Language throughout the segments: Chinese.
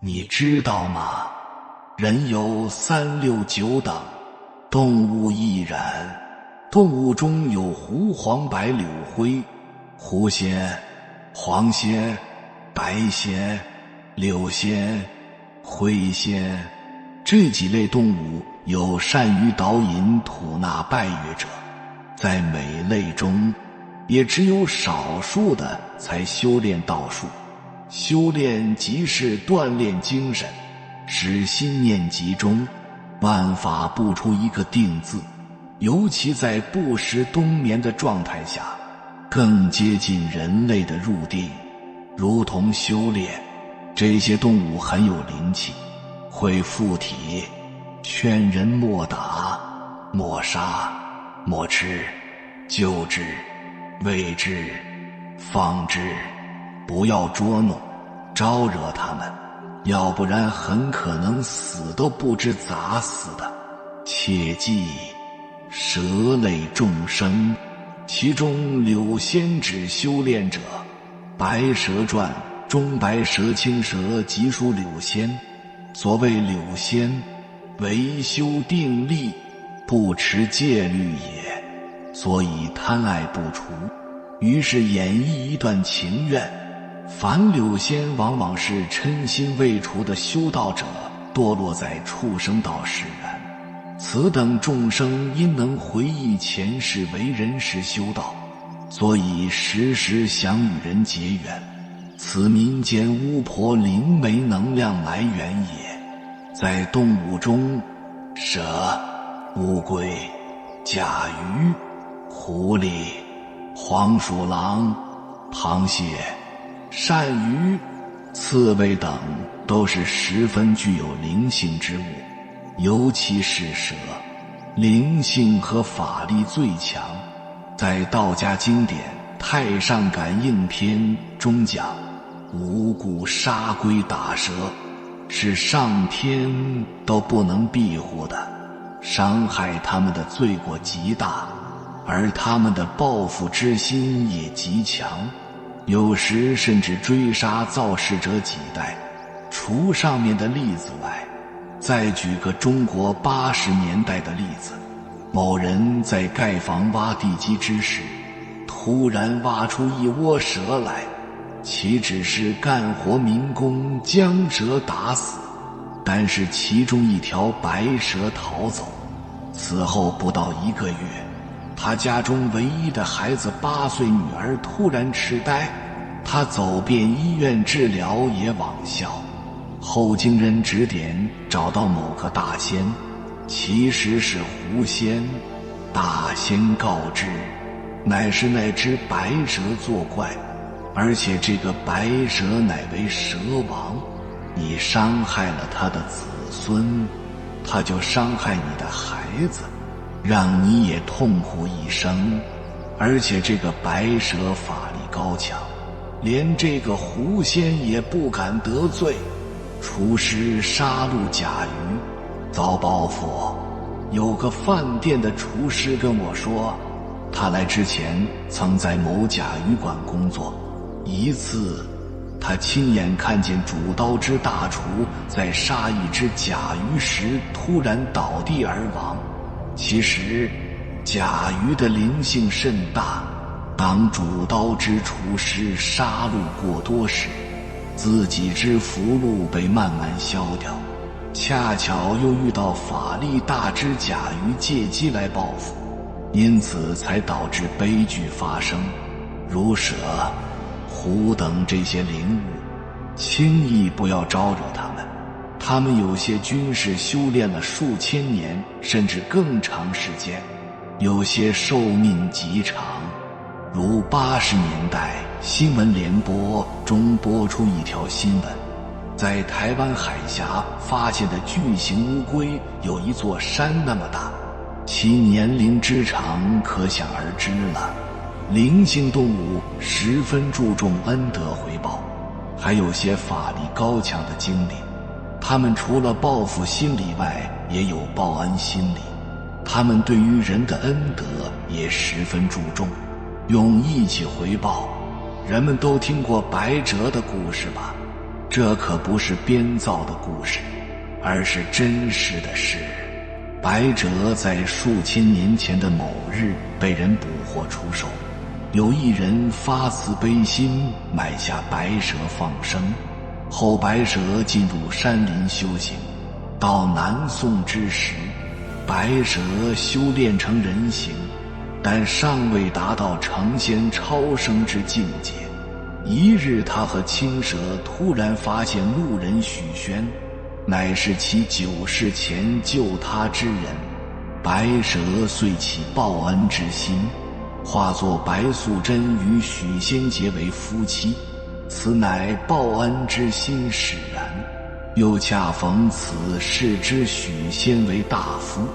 你知道吗？人有三六九等，动物亦然。动物中有狐、黄、白、柳、灰。狐仙、黄仙、白仙、柳仙、灰仙，这几类动物有善于导引吐纳拜乐者，在每类中也只有少数的才修炼道术。修炼即是锻炼精神，使心念集中，万法不出一个定字。尤其在不时冬眠的状态下，更接近人类的入定，如同修炼。这些动物很有灵气，会附体，劝人莫打、莫杀、莫吃，救之、喂之、放之，不要捉弄、招惹他们，要不然很可能死都不知咋死的。切记，蛇类众生，其中柳仙指修炼者。白蛇传中白蛇青蛇即属柳仙。所谓柳仙，唯修定力，不持戒律也，所以贪爱不除，于是演绎一段情愿。凡柳仙往往是嗔心未除的修道者，堕落在畜生道使然。此等众生因能回忆前世为人时修道，所以时时想与人结缘，此民间巫婆灵媒能量来源也。在动物中，蛇、乌龟、甲鱼、狐狸、黄鼠狼、螃蟹、鳝鱼、刺猬等都是十分具有灵性之物，尤其是蛇，灵性和法力最强。在道家经典《太上感应篇》中讲，无故杀龟打蛇，是上天都不能庇护的，伤害他们的罪过极大，而他们的报复之心也极强，有时甚至追杀造事者几代。除上面的例子外，再举个中国80年代的例子，某人在盖房挖地基之时，突然挖出一窝蛇来，其只是干活民工将蛇打死，但是其中一条白蛇逃走。此后不到1个月，他家中唯一的孩子8岁女儿突然痴呆，他走遍医院治疗也枉效。后经人指点，找到某个大仙，其实是狐仙。大仙告知，乃是那只白蛇作怪，而且这个白蛇乃为蛇王，你伤害了他的子孙，他就伤害你的孩子，让你也痛苦一生。而且这个白蛇法力高强，连这个狐仙也不敢得罪。厨师杀戮甲鱼，遭报复。有个饭店的厨师跟我说，他来之前曾在某甲鱼馆工作，一次他亲眼看见主刀之大厨在杀一只甲鱼时突然倒地而亡。其实甲鱼的灵性甚大，当主刀之厨师杀戮过多时，自己之福禄被慢慢消掉，恰巧又遇到法力大之甲鱼借机来报复，因此才导致悲剧发生。如蛇、狐等这些灵物，轻易不要招惹他们。他们有些均是修炼了数千年甚至更长时间，有些寿命极长。如80年代新闻联播中播出一条新闻，在台湾海峡发现的巨型乌龟有一座山那么大，其年龄之长可想而知了。灵性动物十分注重恩德回报，还有些法力高强的精灵，他们除了报复心理外，也有报恩心理。他们对于人的恩德也十分注重，用义气回报。人们都听过白蛇的故事吧？这可不是编造的故事，而是真实的事。白蛇在数千年前的某日被人捕获出售，有一人发慈悲心买下白蛇放生，后白蛇进入山林修行。到南宋之时，白蛇修炼成人形，但尚未达到成仙超生之境界。一日，他和青蛇突然发现路人许宣，乃是其9世前救他之人。白蛇遂起报恩之心，化作白素贞与许仙结为夫妻，此乃报恩之心使然。又恰逢此世之许仙为大夫，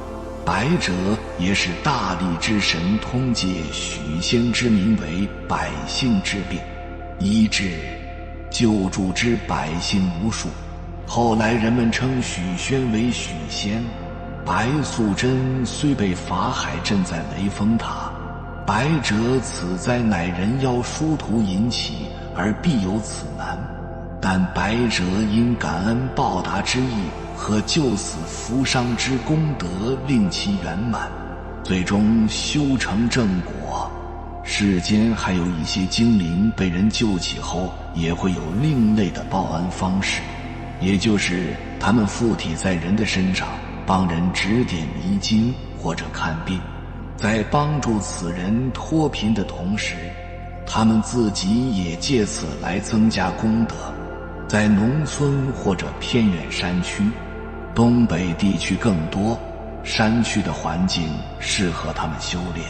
白蛇也是大力之神通借许仙之名为百姓之病，医治救助之百姓无数。后来人们称许宣为许仙。白素贞虽被法海镇在雷峰塔，白蛇此灾乃人妖殊途引起，而必有此难。但白蛇因感恩报答之意和救死扶伤之功德，令其圆满，最终修成正果。世间还有一些精灵被人救起后，也会有另类的报恩方式，也就是他们附体在人的身上，帮人指点迷津或者看病，在帮助此人脱贫的同时，他们自己也借此来增加功德。在农村或者偏远山区，东北地区更多，山区的环境适合他们修炼。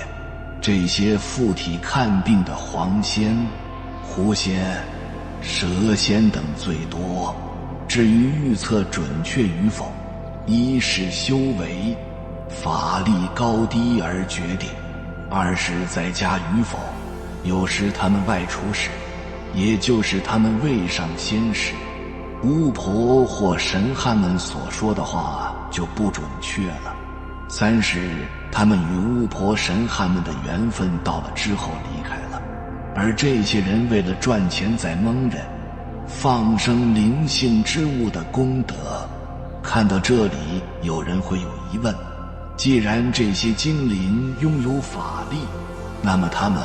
这些附体看病的黄仙、狐仙、蛇仙等最多。至于预测准确与否，一是修为、法力高低而决定，二是在家与否。有时他们外出时，也就是他们未上仙时，巫婆或神汉们所说的话就不准确了。三是他们与巫婆神汉们的缘分到了之后离开了，而这些人为了赚钱在蒙人，放生灵性之物的功德。看到这里，有人会有疑问，既然这些精灵拥有法力，那么他们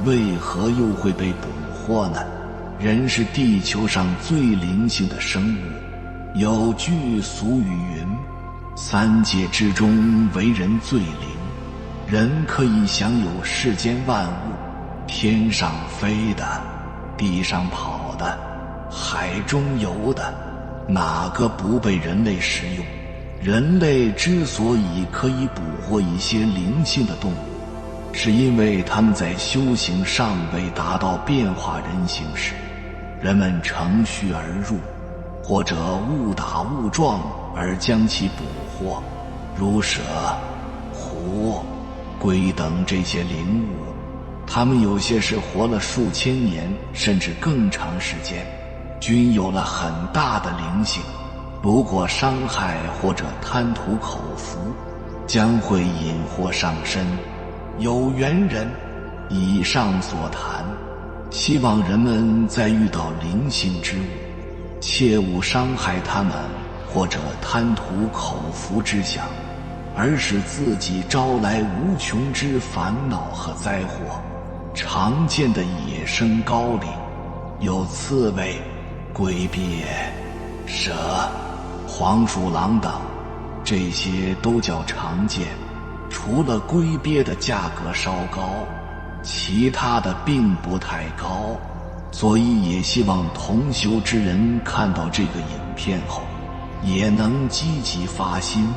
为何又会被捕获呢？人是地球上最灵性的生物，有句俗语云：3界之中为人最灵。人可以享有世间万物，天上飞的，地上跑的，海中游的，哪个不被人类食用？人类之所以可以捕获一些灵性的动物，是因为他们在修行尚未达到变化人形时，人们乘虚而入，或者误打误撞而将其捕获，如蛇、狐、龟等这些灵物。它们有些是活了数千年甚至更长时间，均有了很大的灵性。如果伤害或者贪图口福，将会引祸上身。有缘人，以上所谈，希望人们在遇到灵性之物，切勿伤害他们或者贪图口福之想，而使自己招来无穷之烦恼和灾祸。常见的野生高灵，有刺猬、龟鳖、蛇、黄鼠狼等，这些都较常见。除了龟鳖的价格稍高，其他的并不太高，所以也希望同修之人看到这个影片后，也能积极发心，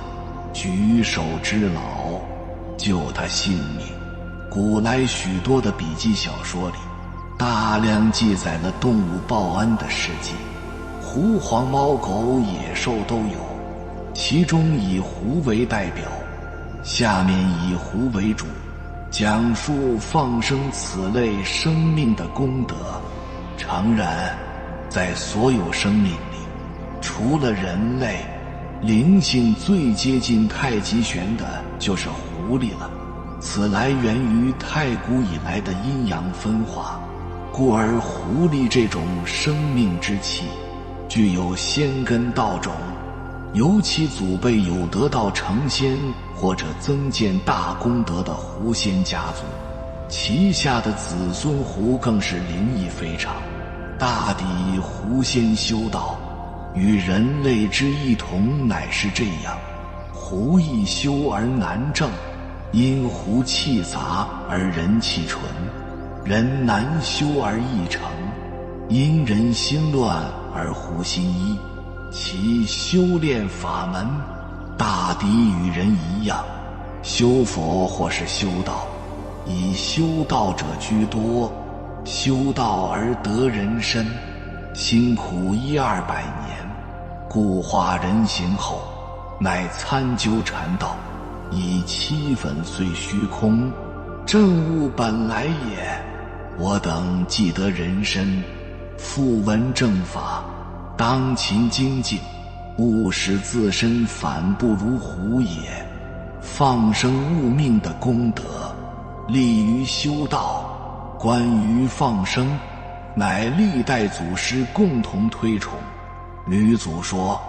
举手之劳，救他性命。古来许多的笔记小说里，大量记载了动物报恩的事迹，狐、黄、猫、狗、野兽都有，其中以狐为代表。下面以狐为主，讲述放生此类生命的功德。诚然，在所有生命里，除了人类，灵性最接近太极拳的就是狐狸了。此来源于太古以来的阴阳分化，故而狐狸这种生命之气，具有仙根道种，尤其祖辈有得道成仙或者增建大功德的狐仙家族，旗下的子孙狐更是灵异非常。大抵狐仙修道与人类之异同，乃是这样：狐易修而难正，因狐气杂而人气纯；人难修而易成，因人心乱而狐心一。其修炼法门大抵与人一样，修佛或是修道，以修道者居多，修道而得人身，辛苦100-200年，故化人形后，乃参究禅道，以七粉碎虚空，正悟本来也。我等既得人身，复闻正法，当勤精进，勿使自身反不如狐也。放生悟命的功德，利于修道。关于放生，乃历代祖师共同推崇。吕祖说，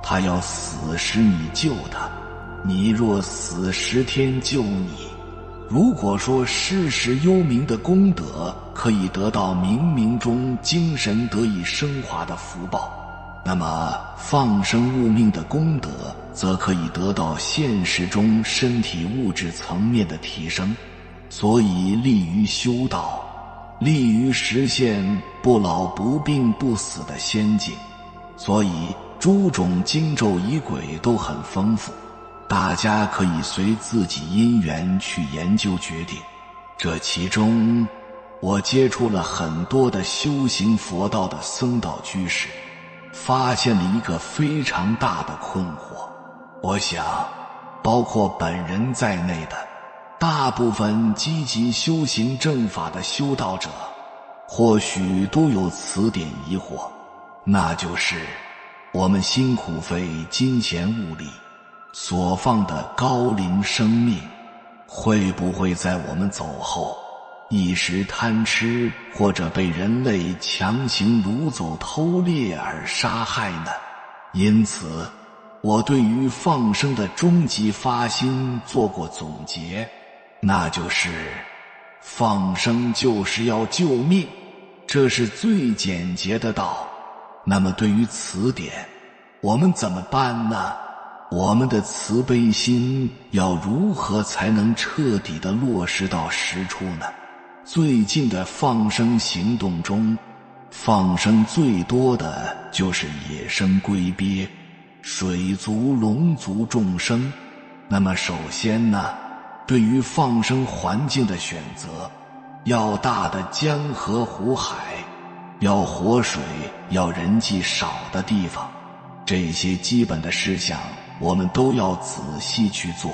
他要死时你救他，你若死10天救你。如果说世时幽冥的功德可以得到冥冥中精神得以升华的福报，那么放生悟命的功德则可以得到现实中身体物质层面的提升，所以利于修道，利于实现不老不病不死的仙境。所以诸种经咒仪轨都很丰富，大家可以随自己因缘去研究决定。这其中我接触了很多的修行佛道的僧道居士，发现了一个非常大的困惑。我想包括本人在内的大部分积极修行正法的修道者，或许都有此点疑惑，那就是我们辛苦费金钱物力所放的高龄生命，会不会在我们走后一时贪吃或者被人类强行掳走偷猎而杀害呢？因此我对于放生的终极发心做过总结，那就是放生就是要救命，这是最简洁的道。那么对于此点我们怎么办呢？我们的慈悲心要如何才能彻底地落实到实处呢？最近的放生行动中，放生最多的就是野生龟鳖、水族、龙族众生。那么首先呢，对于放生环境的选择，要大的江河湖海，要活水，要人迹少的地方，这些基本的事项我们都要仔细去做。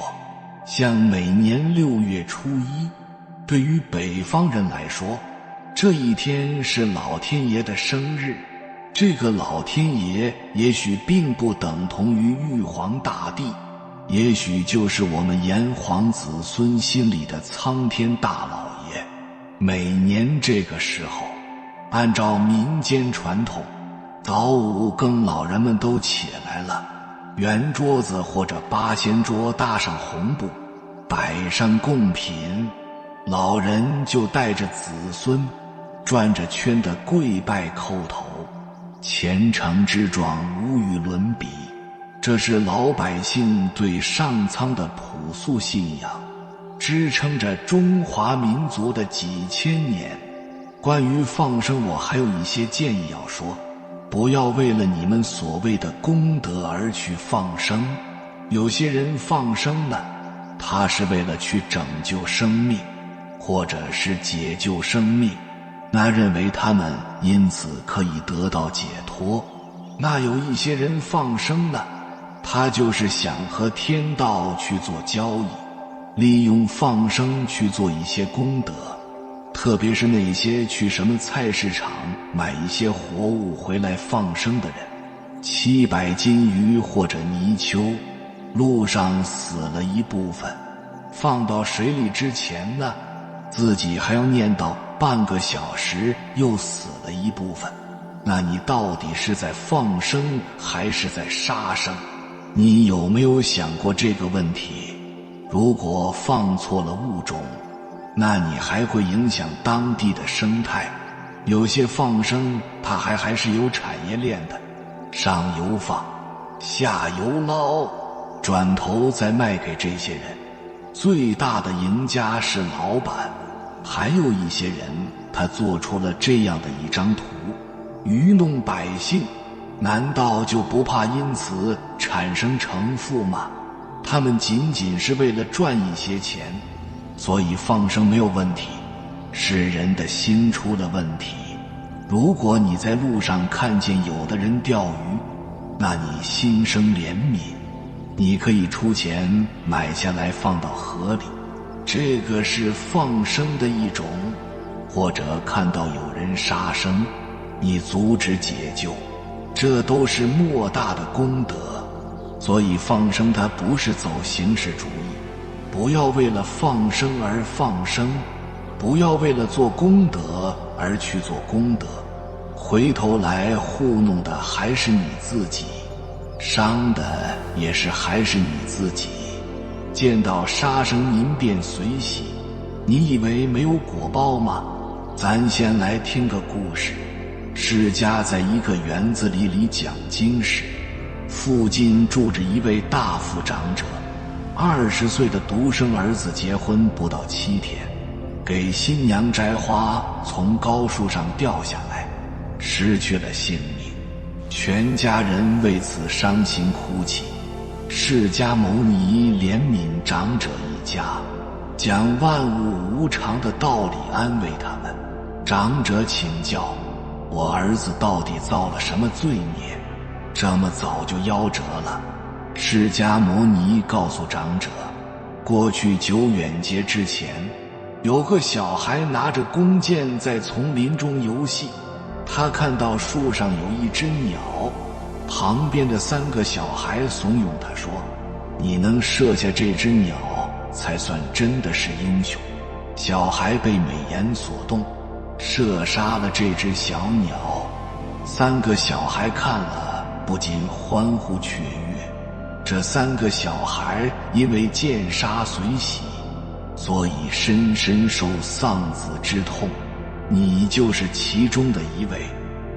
像每年6月初1，对于北方人来说，这一天是老天爷的生日。这个老天爷也许并不等同于玉皇大帝，也许就是我们炎黄子孙心里的苍天大老爷。每年这个时候，按照民间传统，早5更老人们都起来了，圆桌子或者八仙桌搭上红布，摆上贡品，老人就带着子孙转着圈的跪拜叩头，虔诚之状无与伦比。这是老百姓对上苍的朴素信仰，支撑着中华民族的几千年。关于放生，我还有一些建议要说。不要为了你们所谓的功德而去放生。有些人放生呢，他是为了去拯救生命，或者是解救生命，那认为他们因此可以得到解脱。那有一些人放生呢，他就是想和天道去做交易，利用放生去做一些功德。特别是那些去什么菜市场买一些活物回来放生的人，700斤鱼或者泥鳅，路上死了一部分，放到水里之前呢，自己还要念叨半个小时又死了一部分。那你到底是在放生还是在杀生？你有没有想过这个问题？如果放错了物种，那你还会影响当地的生态。有些放生它还是有产业链的，上游放，下游捞，转头再卖给这些人。最大的赢家是老板。还有一些人，他做出了这样的一张图，愚弄百姓，难道就不怕因此产生仇富吗？他们仅仅是为了赚一些钱，所以放生没有问题，是人的心出了问题。如果你在路上看见有的人钓鱼，那你心生怜悯，你可以出钱买下来放到河里，这个是放生的一种。或者看到有人杀生，你阻止解救，这都是莫大的功德。所以放生它不是走形式主义，不要为了放生而放生，不要为了做功德而去做功德，回头来糊弄的还是你自己，伤的也是还是你自己。见到杀生您便随喜，你以为没有果报吗？咱先来听个故事。释迦在一个园子里讲经时，附近住着一位大富长者，20岁的独生儿子结婚不到7天，给新娘摘花从高树上掉下来，失去了性命，全家人为此伤心哭泣。释迦牟尼怜悯长者一家，讲万物无常的道理安慰他们。长者请教，我儿子到底造了什么罪孽，这么早就夭折了？释迦牟尼告诉长者，过去久远劫之前，有个小孩拿着弓箭在丛林中游戏，他看到树上有一只鸟，旁边的3个小孩怂恿他说，你能射下这只鸟才算真的是英雄。小孩被美言所动，射杀了这只小鸟。3个小孩看了不禁欢呼雀跃。这3个小孩因为见杀随喜，所以深深受丧子之痛。你就是其中的一位。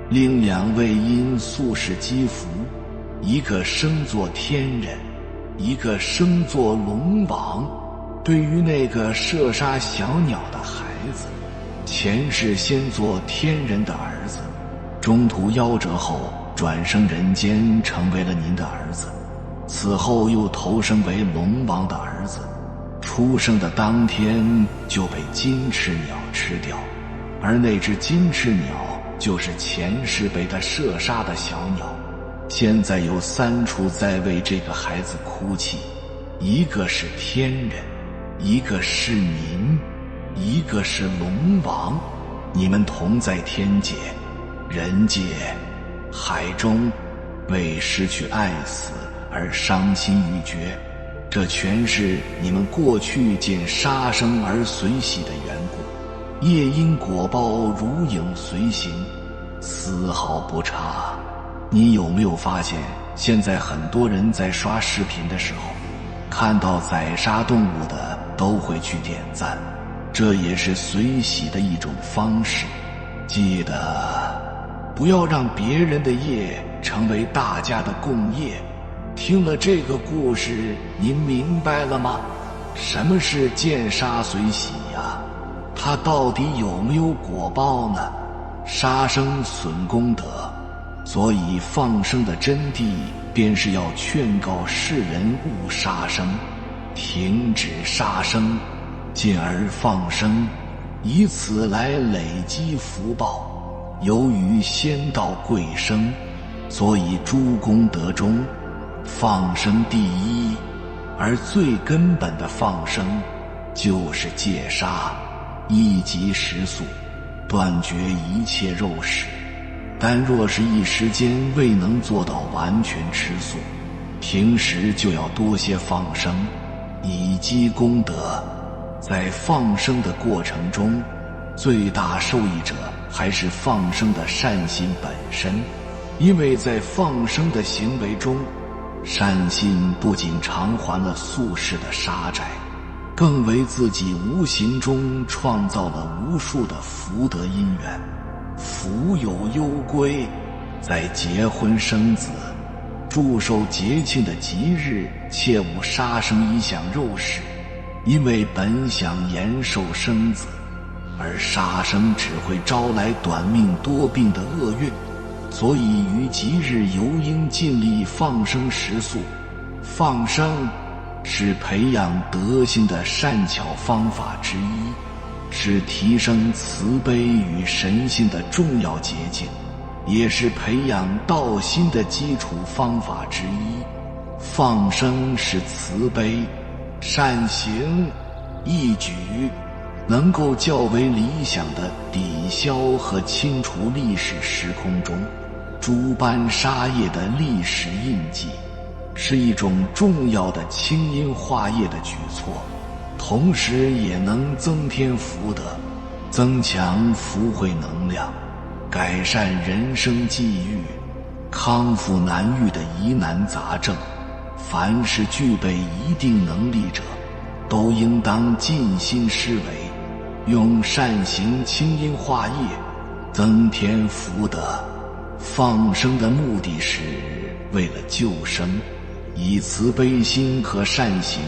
另2位因素是积福，一个生作天人，一个生作龙王。对于那个射杀小鸟的孩子，前世先做天人的儿子，中途夭折后转生人间成为了您的儿子，此后又投生为龙王的儿子，出生的当天就被金翅鸟吃掉，而那只金翅鸟就是前世被他射杀的小鸟。现在有3处在为这个孩子哭泣，一个是天人，一个是您，一个是龙王。你们同在天界、人界、海中，为失去爱死而伤心欲绝，这全是你们过去见杀生而随喜的缘故。业因果报如影随形，丝毫不差。你有没有发现，现在很多人在刷视频的时候，看到宰杀动物的都会去点赞，这也是随喜的一种方式。记得不要让别人的业成为大家的共业。听了这个故事，您明白了吗？什么是见杀随喜呀？它到底有没有果报呢？杀生损功德，所以放生的真谛便是要劝告世人勿杀生，停止杀生，进而放生，以此来累积福报。由于仙道贵生，所以诸功德中放生第一，而最根本的放生就是戒杀，一即食素，断绝一切肉食。但若是一时间未能做到完全吃素，平时就要多些放生，以积功德。在放生的过程中，最大受益者还是放生的善心本身。因为在放生的行为中，善心不仅偿还了宿世的杀债，更为自己无形中创造了无数的福德因缘。福有攸归，在结婚生子、祝寿节庆的吉日，切勿杀生以享肉食，因为本想延寿生子，而杀生只会招来短命多病的厄运，所以于吉日尤应尽力放生食素。放生是培养德行的善巧方法之一，是提升慈悲与神性的重要捷径，也是培养道心的基础方法之一。放生是慈悲、善行一举，能够较为理想地抵消和清除历史时空中诸般杀业的历史印记，是一种重要的清阴化业的举措，同时也能增添福德，增强福慧能量，改善人生际遇，康复难愈的疑难杂症。凡是具备一定能力者，都应当尽心施为，用善行清阴化业，增添福德。放生的目的是为了救生，以慈悲心和善行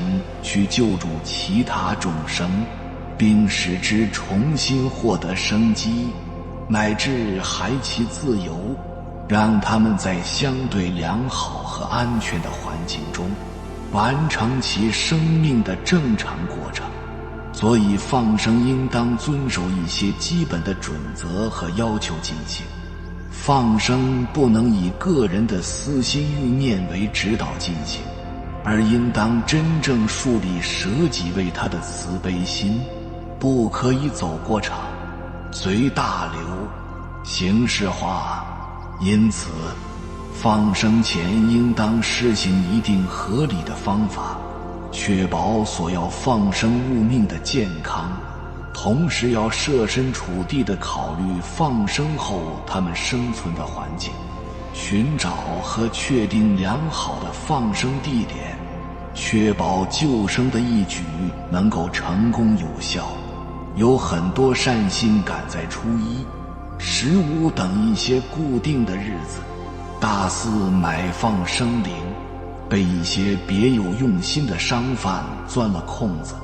去救助其他众生，并使之重新获得生机，乃至孩其自由，让他们在相对良好和安全的环境中完成其生命的正常过程。所以放生应当遵守一些基本的准则和要求进行。放生不能以个人的私心欲念为指导进行，而应当真正树立舍己为他的慈悲心，不可以走过场，随大流，形式化。因此放生前应当施行一定合理的方法，确保所要放生物命的健康，同时要设身处地地考虑放生后它们生存的环境，寻找和确定良好的放生地点，确保救生的一举能够成功有效。有很多善心赶在初一、15等一些固定的日子，大肆买放生灵，被一些别有用心的商贩钻了空子，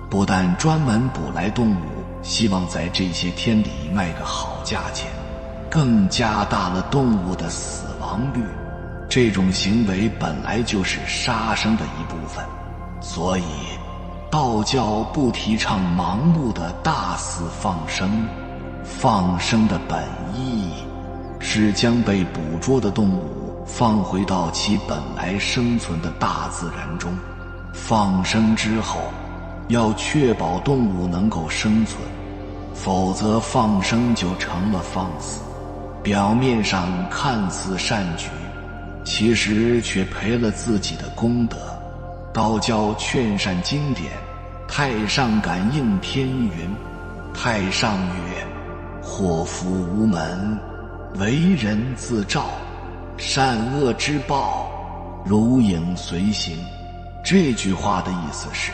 不但专门捕来动物，希望在这些天里卖个好价钱，更加大了动物的死亡率。这种行为本来就是杀生的一部分，所以道教不提倡盲目的大肆放生。放生的本意是将被捕捉的动物放回到其本来生存的大自然中。放生之后要确保动物能够生存，否则放生就成了放肆。表面上看似善举，其实却赔了自己的功德。道教劝善经典《太上感应篇》云：太上曰，祸福无门，为人自照，善恶之报，如影随形。这句话的意思是，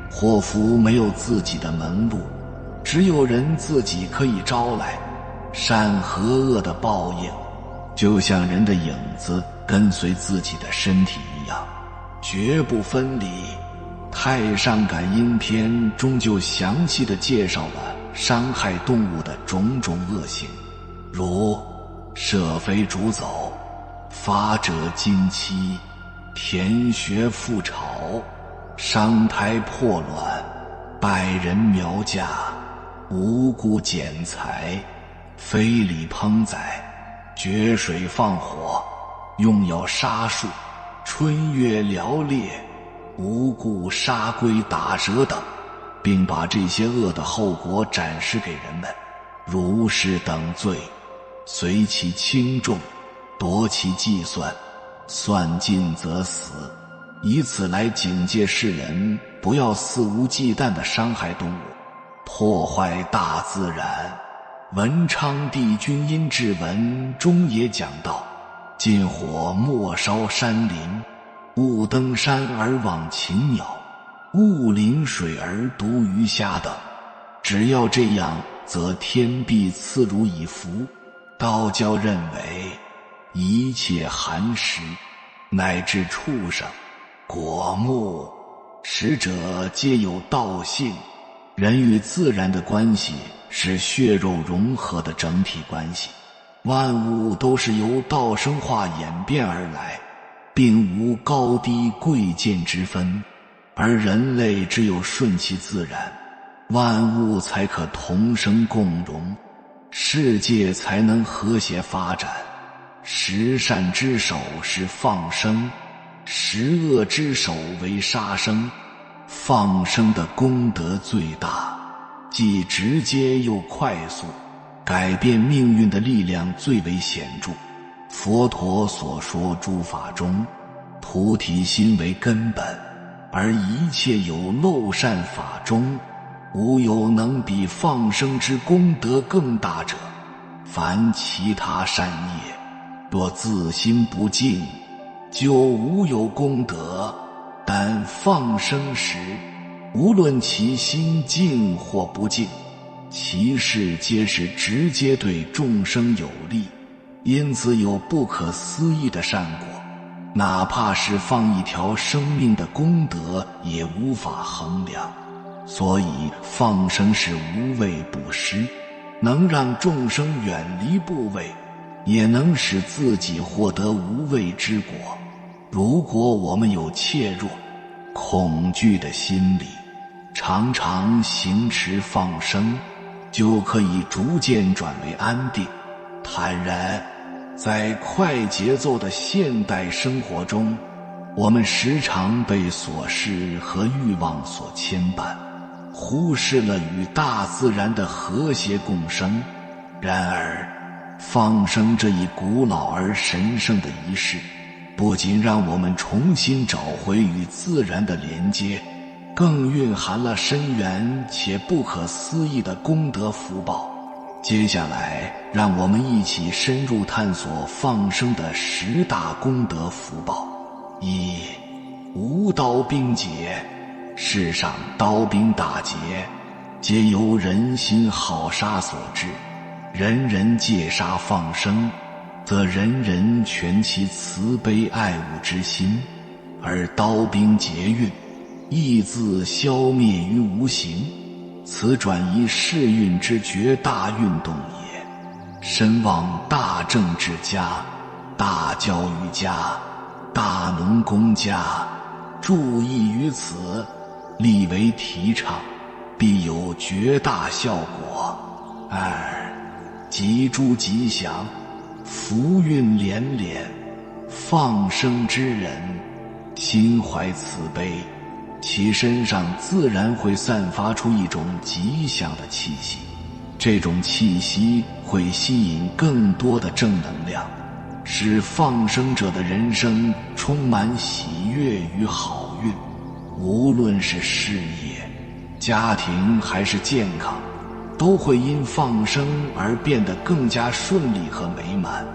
祸福没有自己的门路，只有人自己可以招来。善和恶的报应，就像人的影子跟随自己的身体一样，绝不分离。太上感应篇中就详细地介绍了伤害动物的种种恶行，如射飞逐走、发者惊妻、填穴覆巢、伤胎破卵、败人苗家、无故剪财、非礼烹宰、决水放火、用药杀树、春月燎猎、无故杀龟打蛇等，并把这些恶的后果展示给人们。如是等罪，随其轻重，夺其计算，算尽则死，以此来警戒世人不要肆无忌惮地伤害动物，破坏大自然，文昌帝君阴志文中也讲到，禁火莫烧山林，勿登山而望禽鸟，勿临水而读鱼虾等。只要这样，则天必赐汝以福。道教认为，一切寒食，乃至畜生、果木、食者，皆有道性。人与自然的关系是血肉融合的整体关系，万物都是由道生化演变而来，并无高低贵贱之分，而人类只有顺其自然，万物才可同生共荣，世界才能和谐发展。十善之首是放生，十恶之首为杀生。放生的功德最大，既直接又快速，改变命运的力量最为显著。佛陀所说诸法中，菩提心为根本，而一切有漏善法中，无有能比放生之功德更大者。凡其他善业，若自心不净，就无有功德。但放生时，无论其心净或不净，其事皆是直接对众生有利，因此有不可思议的善果，哪怕是放一条生命的功德也无法衡量。所以放生是无畏布施，能让众生远离怖畏，也能使自己获得无畏之果。如果我们有怯弱、恐惧的心理，常常行持放生，就可以逐渐转为安定、坦然。在快节奏的现代生活中，我们时常被琐事和欲望所牵绊，忽视了与大自然的和谐共生。然而，放生这一古老而神圣的仪式，不仅让我们重新找回与自然的连接，更蕴含了深远且不可思议的功德福报。接下来，让我们一起深入探索放生的10大功德福报。1. 无刀兵劫。世上刀兵大劫，皆由人心好杀所致。人人戒杀放生，则人人全其慈悲爱物之心，而刀兵劫运，亦自消灭于无形。此转移世运之绝大运动也。深望大政治家、大教育家、大农工家注意于此，立为提倡，必有绝大效果。2. 吉诸吉祥，福运连连。放生之人，心怀慈悲，其身上自然会散发出一种吉祥的气息，这种气息会吸引更多的正能量，使放生者的人生充满喜悦与好运。无论是事业、家庭还是健康，都会因放生而变得更加顺利和美满。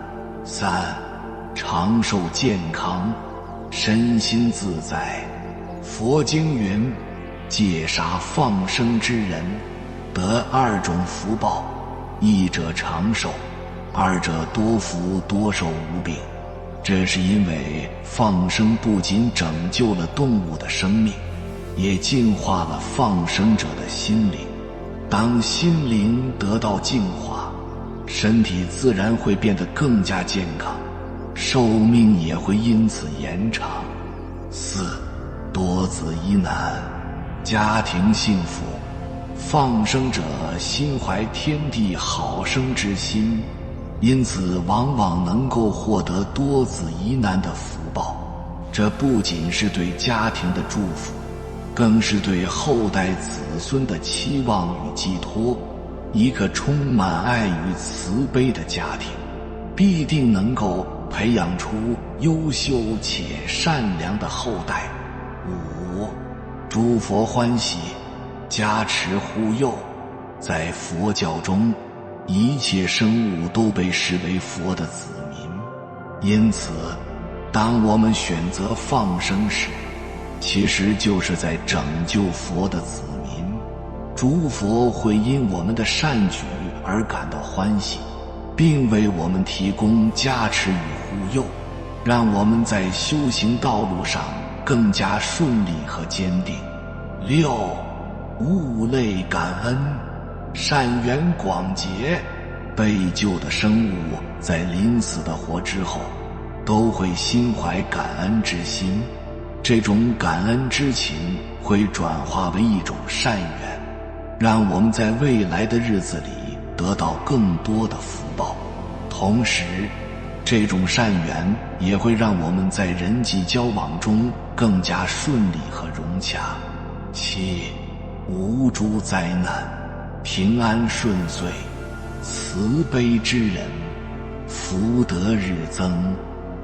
3. 长寿健康，身心自在。佛经云，戒杀放生之人，得2种福报，一者长寿，二者多福多寿无病。这是因为放生不仅拯救了动物的生命，也净化了放生者的心灵。当心灵得到净化，身体自然会变得更加健康，寿命也会因此延长。4. 多子宜男，家庭幸福。放生者心怀天地好生之心，因此往往能够获得多子宜男的福报。这不仅是对家庭的祝福，更是对后代子孙的期望与寄托。一个充满爱与慈悲的家庭，必定能够培养出优秀且善良的后代。5. 诸佛欢喜，加持护佑。在佛教中，一切生物都被视为佛的子民。因此，当我们选择放生时，其实就是在拯救佛的子民。诸佛会因我们的善举而感到欢喜，并为我们提供加持与护佑，让我们在修行道路上更加顺利和坚定。6. 物类感恩，善缘广结。被救的生物在临死的活之后，都会心怀感恩之心。这种感恩之情会转化为一种善缘，让我们在未来的日子里得到更多的福报。同时，这种善缘也会让我们在人际交往中更加顺利和融洽。7. 无诸灾难，平安顺遂。慈悲之人，福德日增。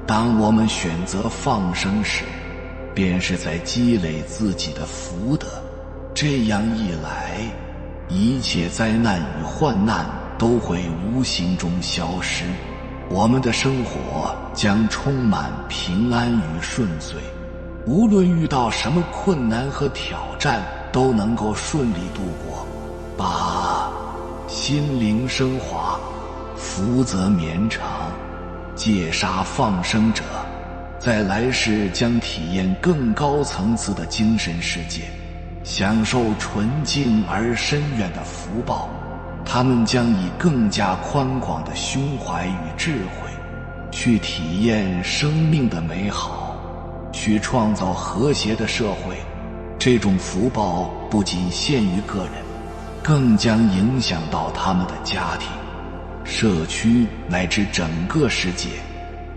当我们选择放生时，便是在积累自己的福德。这样一来，一切灾难与患难都会无形中消失，我们的生活将充满平安与顺遂。无论遇到什么困难和挑战，都能够顺利度过。8. 心灵升华，福泽绵长。戒杀放生者，在来世将体验更高层次的精神世界，享受纯净而深远的福报。他们将以更加宽广的胸怀与智慧，去体验生命的美好，去创造和谐的社会。这种福报不仅限于个人，更将影响到他们的家庭、社区乃至整个世界，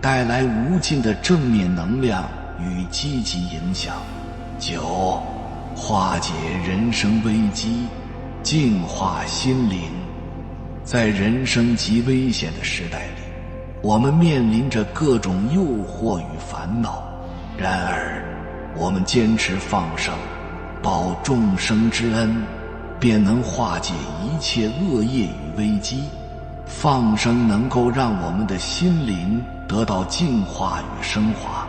带来无尽的正面能量与积极影响。9. 化解人生危机，净化心灵。在人生极危险的时代里，我们面临着各种诱惑与烦恼，然而我们坚持放生，报众生之恩，便能化解一切恶业与危机。放生能够让我们的心灵得到净化与升华，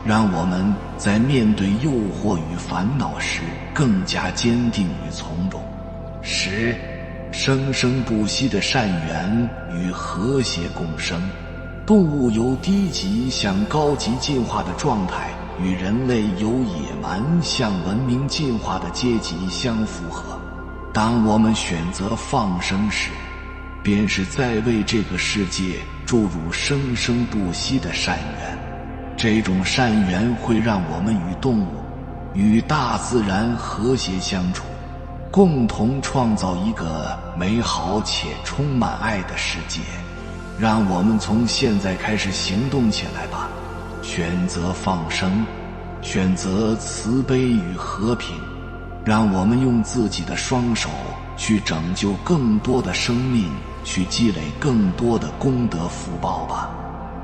让我们在面对诱惑与烦恼时更加坚定与从容。10. 生生不息的善缘与和谐共生。动物由低级向高级进化的状态，与人类由野蛮向文明进化的阶级相符合。当我们选择放生时，便是在为这个世界注入生生不息的善缘。这种善缘会让我们与动物、与大自然和谐相处，共同创造一个美好且充满爱的世界。让我们从现在开始行动起来吧，选择放生，选择慈悲与和平，让我们用自己的双手去拯救更多的生命，去积累更多的功德福报吧。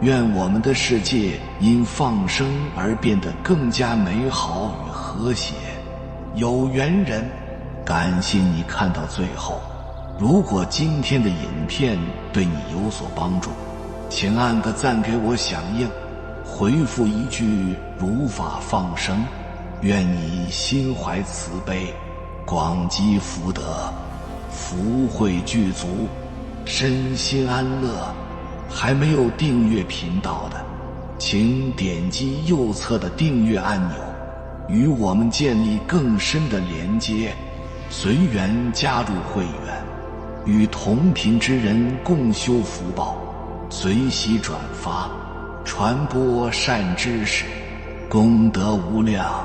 愿我们的世界因放生而变得更加美好与和谐。有缘人，感谢你看到最后。如果今天的影片对你有所帮助，请按个赞给我响应，回复一句如法放生。愿你心怀慈悲，广积福德，福慧具足，身心安乐。还没有订阅频道的，请点击右侧的订阅按钮，与我们建立更深的连接。随缘加入会员，与同频之人共修福报，随喜转发，传播善知识，功德无量。